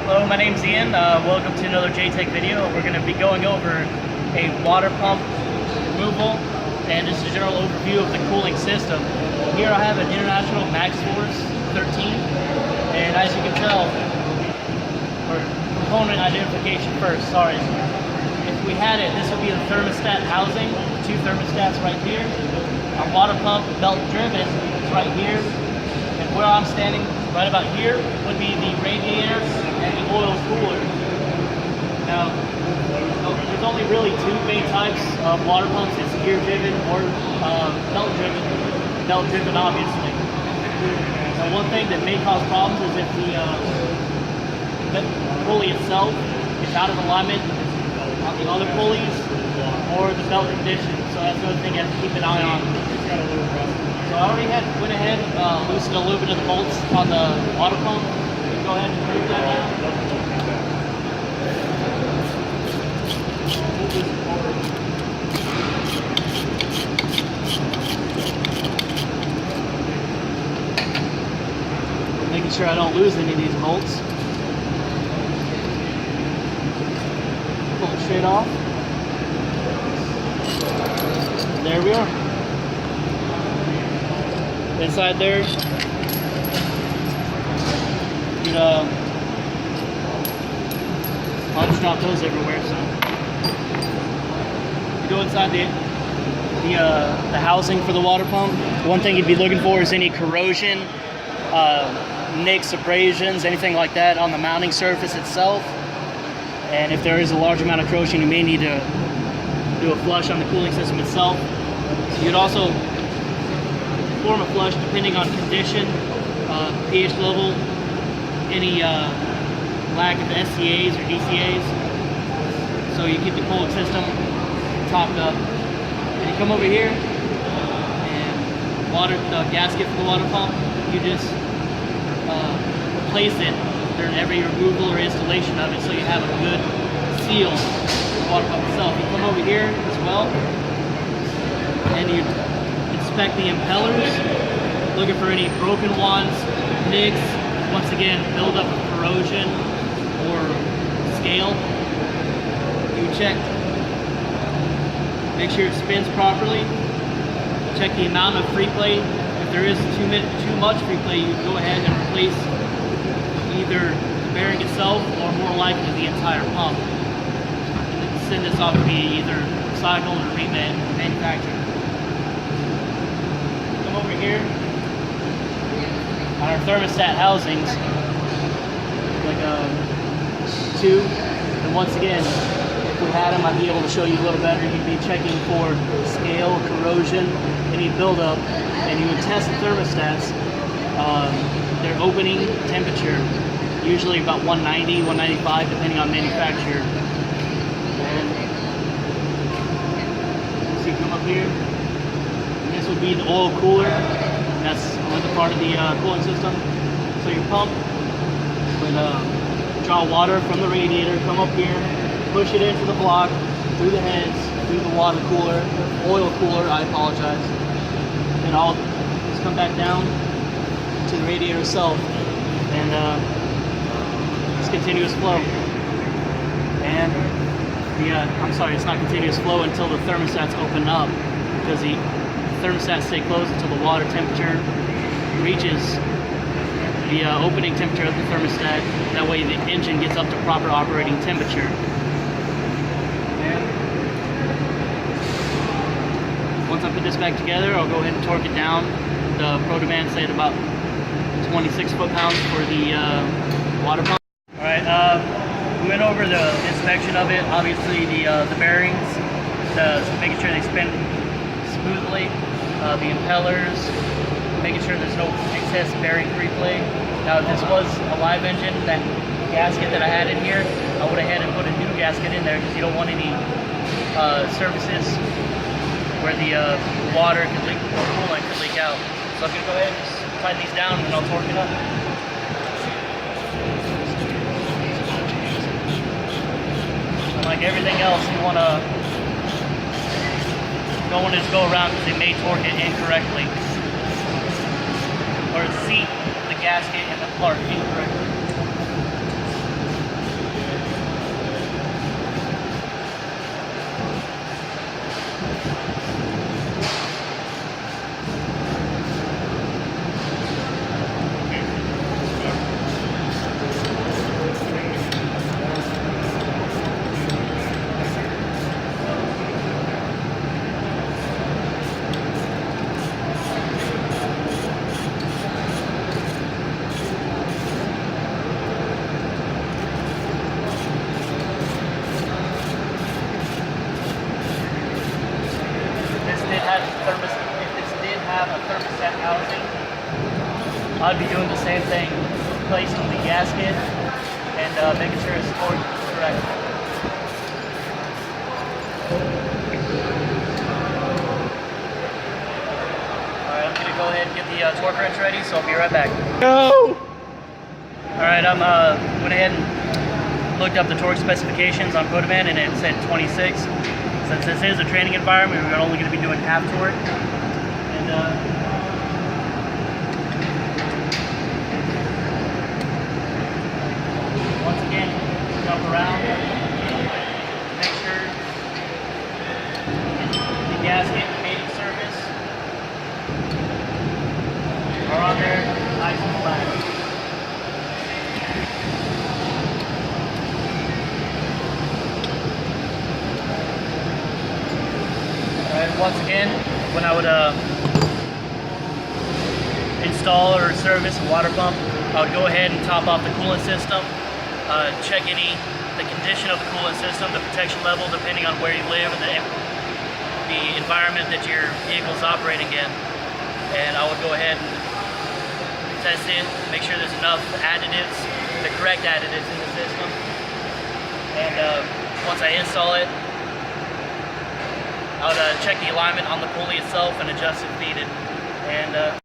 Hello, my name's Ian. Welcome to another JTech video. We're going to be going over a water pump removal and just a general overview of the cooling system. Here I have an International MaxxForce 13, and as you can tell, or component identification first, sorry. If we had it, this would be the thermostat housing, two thermostats right here. Our water pump, belt driven, is right here. And where I'm standing, right about here, would be the radiator and the oil cooler. Now, there's only really two main types of water pumps. It's gear driven or belt driven. Belt driven, obviously. Now, one thing that may cause problems is if the pulley itself is out of alignment on the other pulleys or the belt condition. So that's another thing you have to keep an eye on. So I already went ahead and loosened a little bit of the bolts on the water pump. Go ahead and move that down. Making sure I don't lose any of these bolts. Pull it straight off. There we are. Inside there, I'll just drop those everywhere. So you go inside the housing for the water pump. One thing you'd be looking for is any corrosion, nicks, abrasions, anything like that on the mounting surface itself. And if there is a large amount of corrosion, you may need to do a flush on the cooling system itself. You'd also perform a flush depending on condition, pH level, any lack of SCAs or DCAs. So you keep the cooling system topped up. And you come over here and water the gasket for the water pump. You just replace it during every removal or installation of it, so you have a good seal for the water pump itself. You come over here as well, and you inspect the impellers, looking for any broken ones, nicks, once again, build up of corrosion or scale. You check, make sure it spins properly, check the amount of free play. If there is too much free play, you go ahead and replace either the bearing itself or more likely the entire pump. And then send this off to be either recycled or remanufactured. Over here on our thermostat housings, like two, and once again, if we had them, I'd be able to show you a little better. You'd be checking for scale, corrosion, any buildup, and you would test the thermostats, their opening temperature, usually about 190, 195, depending on manufacturer. And so you come up here. This would be the oil cooler. That's another part of the cooling system. So your pump would draw water from the radiator, come up here, push it into the block, through the heads, through the water cooler, oil cooler, I apologize. And I'll just come back down to the radiator itself, and it's continuous flow. And I'm sorry, it's not continuous flow until the thermostats open up, because the thermostats stay closed until the water temperature reaches the opening temperature of the thermostat. That way the engine gets up to proper operating temperature. And once I put this back together, I'll go ahead and torque it down. The Pro Demand said about 26 foot-pounds for the water pump. Alright, we went over the inspection of it. Obviously the bearings, making sure they spin smoothly. The impellers, making sure there's no excess bearing free play. Now, if this was a live engine, that gasket that I had in here, I would have had to put a new gasket in there because you don't want any surfaces where the water could leak or coolant could leak out. So I'm going to go ahead and just tighten these down and I'll torque it up. And like everything else, you want to don't want to just go around because they may torque it incorrectly or seat the gasket and the part incorrectly. thermostat housing, I'd be doing the same thing, placing the gasket and making sure it's torqued correctly. Alright, I'm going to go ahead and get the torque wrench ready, so I'll be right back. Go! Alright, I'm went ahead and looked up the torque specifications on Protoman, and it said 26. Since this is a training environment, we're only going to be doing half torque. And once again, jump around, make sure the gasket and mating surface are on there nice and flat. Alright, once again, when I would install or service a water pump, I would go ahead and top off the coolant system, check the condition of the coolant system, the protection level depending on where you live and the environment that your vehicle is operating in. And I would go ahead and test it, make sure there's enough additives, the correct additives in the system. And once I install it, I would check the alignment on the pulley itself and adjust if needed. And